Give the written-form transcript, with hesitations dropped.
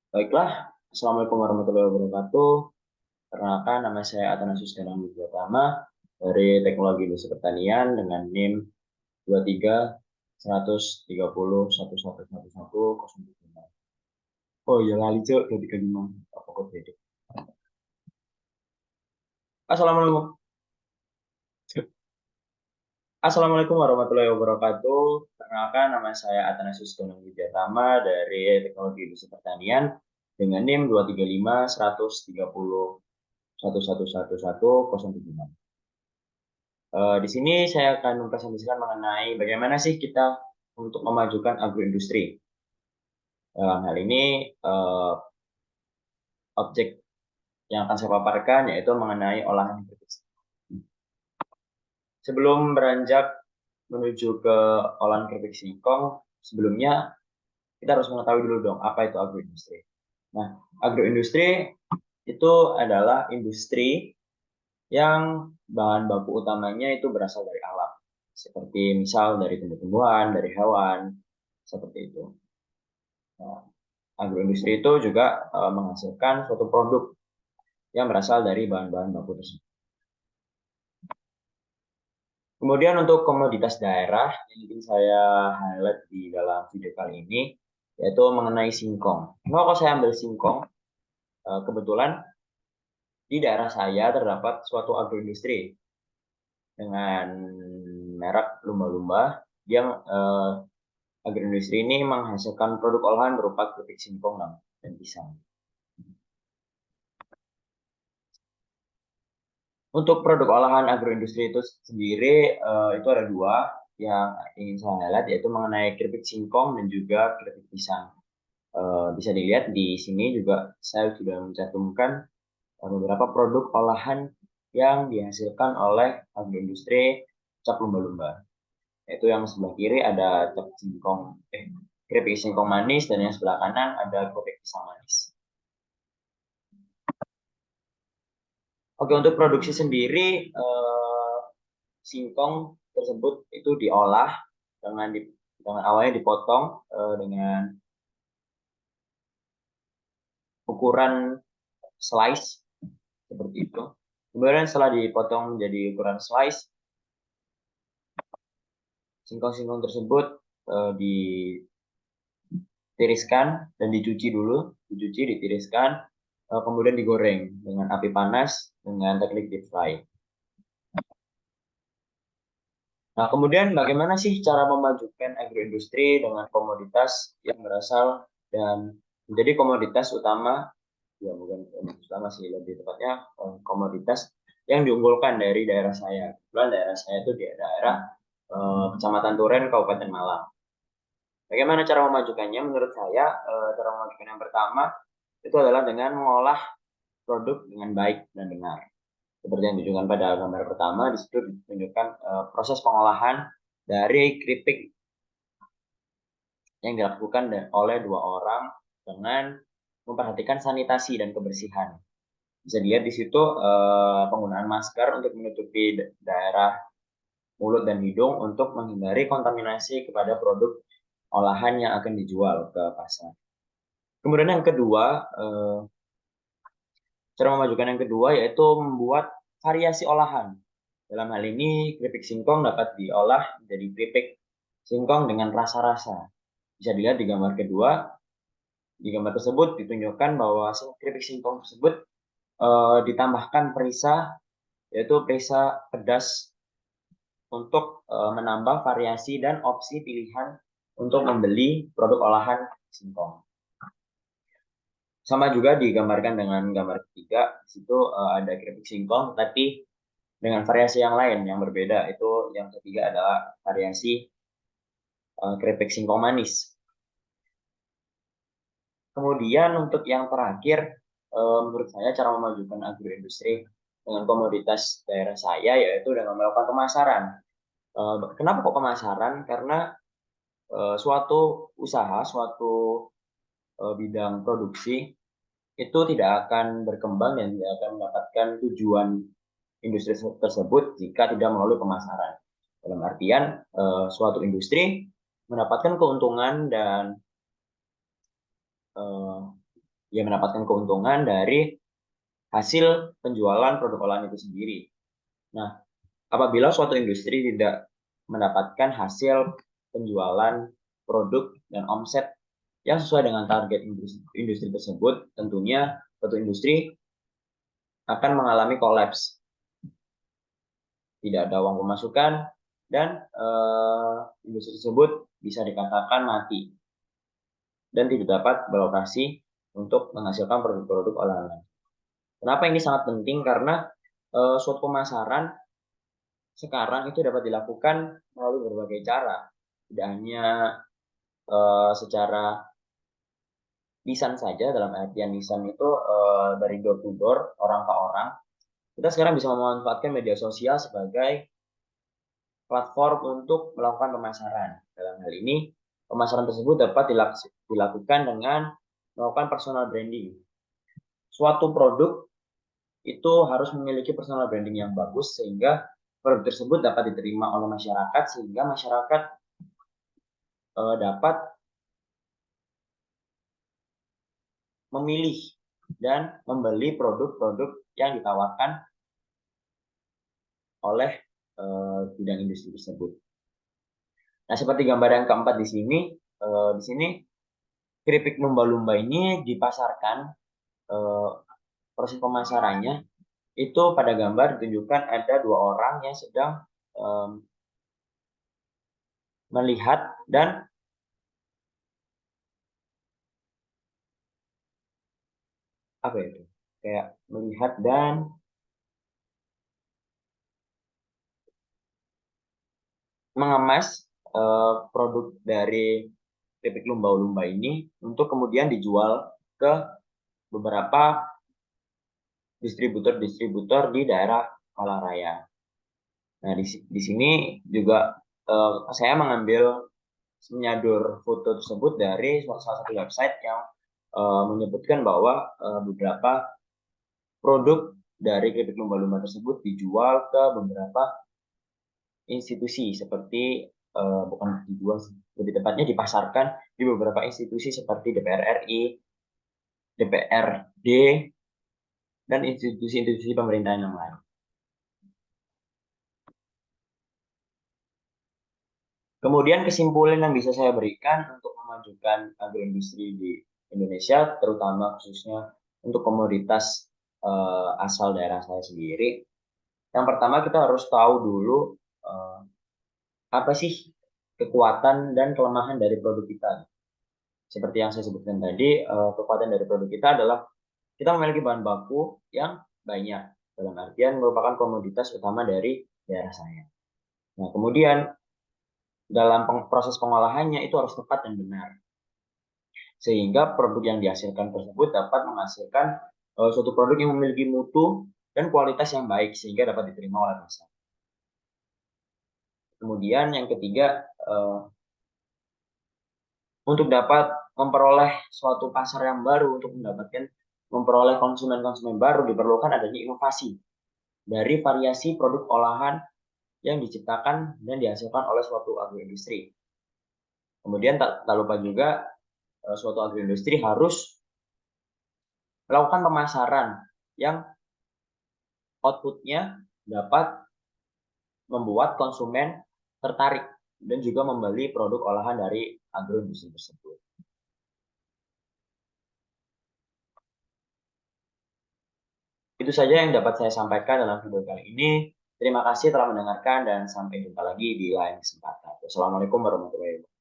Baiklah, Assalamualaikum warahmatullahi wabarakatuh. Perkenalkan, nama saya Athanasius Danang Widyatama dari Teknologi Industri Pertanian dengan NIM 23 130 111110. Oh iya, lali cok, 235. Apa kok beda? Assalamualaikum. Assalamualaikum warahmatullahi wabarakatuh. Perkenalkan, nama saya Athanasius Danang Widyatama dari Teknologi Industri Pertanian dengan NIM 235 130 111110. Di sini saya akan mempresentasikan mengenai bagaimana sih kita untuk memajukan agroindustri. Dalam hal ini, eh, objek yang akan saya paparkan yaitu mengenai olahan keripik. Sebelum beranjak menuju ke olahan keripik singkong, sebelumnya kita harus mengetahui dulu dong apa itu agroindustri. Nah, agroindustri itu adalah industri yang bahan baku utamanya itu berasal dari alam, seperti misal dari tumbuh-tumbuhan, dari hewan, seperti itu. Nah, agroindustri itu juga menghasilkan suatu produk yang berasal dari bahan-bahan baku tersebut. Kemudian untuk komoditas daerah yang ingin saya highlight di dalam video kali ini, yaitu mengenai singkong. Kenapa kok saya ambil singkong? Kebetulan di daerah saya terdapat suatu agroindustri dengan merek lumba-lumba yang agroindustri ini menghasilkan produk olahan berupa keripik singkong dan pisang. Untuk produk olahan agroindustri itu sendiri itu ada dua yang ingin saya highlight, yaitu mengenai keripik singkong dan juga keripik pisang. Bisa dilihat di sini juga saya sudah mencantumkan beberapa produk olahan yang dihasilkan oleh agroindustri cap lumba-lumba. Yaitu yang sebelah kiri ada cap singkong, keripik singkong manis, dan yang sebelah kanan ada keripik pisang manis. Oke, untuk produksi sendiri, singkong tersebut itu diolah dengan dengan awalnya dipotong dengan ukuran slice seperti itu. Kemudian setelah dipotong menjadi ukuran slice, singkong-singkong tersebut ditiriskan dan dicuci dulu, ditiriskan, kemudian digoreng dengan api panas dengan teknik deep fry. Nah, kemudian bagaimana sih cara memajukan agroindustri dengan komoditas yang berasal dan menjadi komoditas utama, ya bukan komoditas utama sih, lebih tepatnya komoditas yang diunggulkan dari daerah saya. Kebetulan daerah saya itu di daerah Kecamatan Turen, Kabupaten Malang. Bagaimana cara memajukannya? Menurut saya, cara memajukan yang pertama itu adalah dengan mengolah produk dengan baik dan benar. Seperti yang ditunjukkan pada gambar pertama, di situ ditunjukkan proses pengolahan dari keripik yang dilakukan oleh dua orang dengan memperhatikan sanitasi dan kebersihan. Bisa dilihat di situ penggunaan masker untuk menutupi daerah mulut dan hidung untuk menghindari kontaminasi kepada produk olahan yang akan dijual ke pasar. Kemudian yang kedua, cara memajukan yang kedua yaitu membuat variasi olahan. Dalam hal ini, keripik singkong dapat diolah menjadi keripik singkong dengan rasa-rasa. Bisa dilihat di gambar kedua. Di gambar tersebut ditunjukkan bahwa keripik singkong tersebut ditambahkan perisa, yaitu perisa pedas untuk menambah variasi dan opsi pilihan untuk membeli produk olahan singkong. Sama juga digambarkan dengan gambar ketiga, di situ ada keripik singkong, tapi dengan variasi yang lain yang berbeda. Itu yang ketiga adalah variasi keripik singkong manis. Kemudian untuk yang terakhir, menurut saya cara memajukan agroindustri dengan komoditas daerah saya yaitu dengan melakukan pemasaran. Kenapa kok pemasaran? Karena suatu usaha, suatu bidang produksi itu tidak akan berkembang dan tidak akan mendapatkan tujuan industri tersebut jika tidak melalui pemasaran. Dalam artian, suatu industri mendapatkan keuntungan dan ia mendapatkan keuntungan dari hasil penjualan produk olahan itu sendiri. Nah, apabila suatu industri tidak mendapatkan hasil penjualan produk dan omset yang sesuai dengan target industri tersebut, tentunya suatu industri akan mengalami kolaps. Tidak ada uang pemasukan dan industri tersebut bisa dikatakan mati dan tidak dapat beroperasi untuk menghasilkan produk-produk olahan. Kenapa ini sangat penting? Karena suatu pemasaran sekarang itu dapat dilakukan melalui berbagai cara, tidak hanya secara lisan saja. Dalam artian lisan itu dari door to door, orang ke orang. Kita sekarang bisa memanfaatkan media sosial sebagai platform untuk melakukan pemasaran. Dalam hal ini, pemasaran tersebut dapat dilakukan dengan melakukan personal branding. Suatu produk itu harus memiliki personal branding yang bagus sehingga produk tersebut dapat diterima oleh masyarakat, sehingga masyarakat dapat memilih dan membeli produk-produk yang ditawarkan oleh bidang industri tersebut. Nah, seperti gambar yang keempat di sini keripik lumba-lumba ini dipasarkan, proses pemasarannya itu pada gambar ditunjukkan ada dua orang yang sedang melihat dan apa itu? Kayak melihat dan mengemas produk dari keripik lumba-lumba ini untuk kemudian dijual ke beberapa distributor-distributor di daerah Malaraya. Nah, di sini juga saya menyadur foto tersebut dari salah satu website yang menyebutkan bahwa beberapa produk dari keripik lumba-lumba tersebut dijual ke beberapa institusi seperti bukan dijual, lebih tepatnya dipasarkan di beberapa institusi seperti DPR RI, DPRD, dan institusi-institusi pemerintahan yang lain. Kemudian kesimpulan yang bisa saya berikan untuk memajukan agroindustri di Indonesia, terutama khususnya untuk komoditas asal daerah saya sendiri. Yang pertama kita harus tahu dulu apa sih kekuatan dan kelemahan dari produk kita. Seperti yang saya sebutkan tadi, kekuatan dari produk kita adalah kita memiliki bahan baku yang banyak, dalam artian merupakan komoditas utama dari daerah saya. Nah, kemudian dalam proses pengolahannya itu harus tepat dan benar, sehingga produk yang dihasilkan tersebut dapat menghasilkan suatu produk yang memiliki mutu dan kualitas yang baik sehingga dapat diterima oleh masyarakat. Kemudian yang ketiga, untuk dapat memperoleh suatu pasar yang baru, untuk memperoleh konsumen-konsumen baru, diperlukan adanya inovasi dari variasi produk olahan yang diciptakan dan dihasilkan oleh suatu agroindustri. Kemudian tak lupa juga suatu agroindustri harus melakukan pemasaran yang outputnya dapat membuat konsumen tertarik dan juga membeli produk olahan dari agroindustri tersebut. Itu saja yang dapat saya sampaikan dalam video kali ini. Terima kasih telah mendengarkan dan sampai jumpa lagi di lain kesempatan. Wassalamualaikum warahmatullahi wabarakatuh.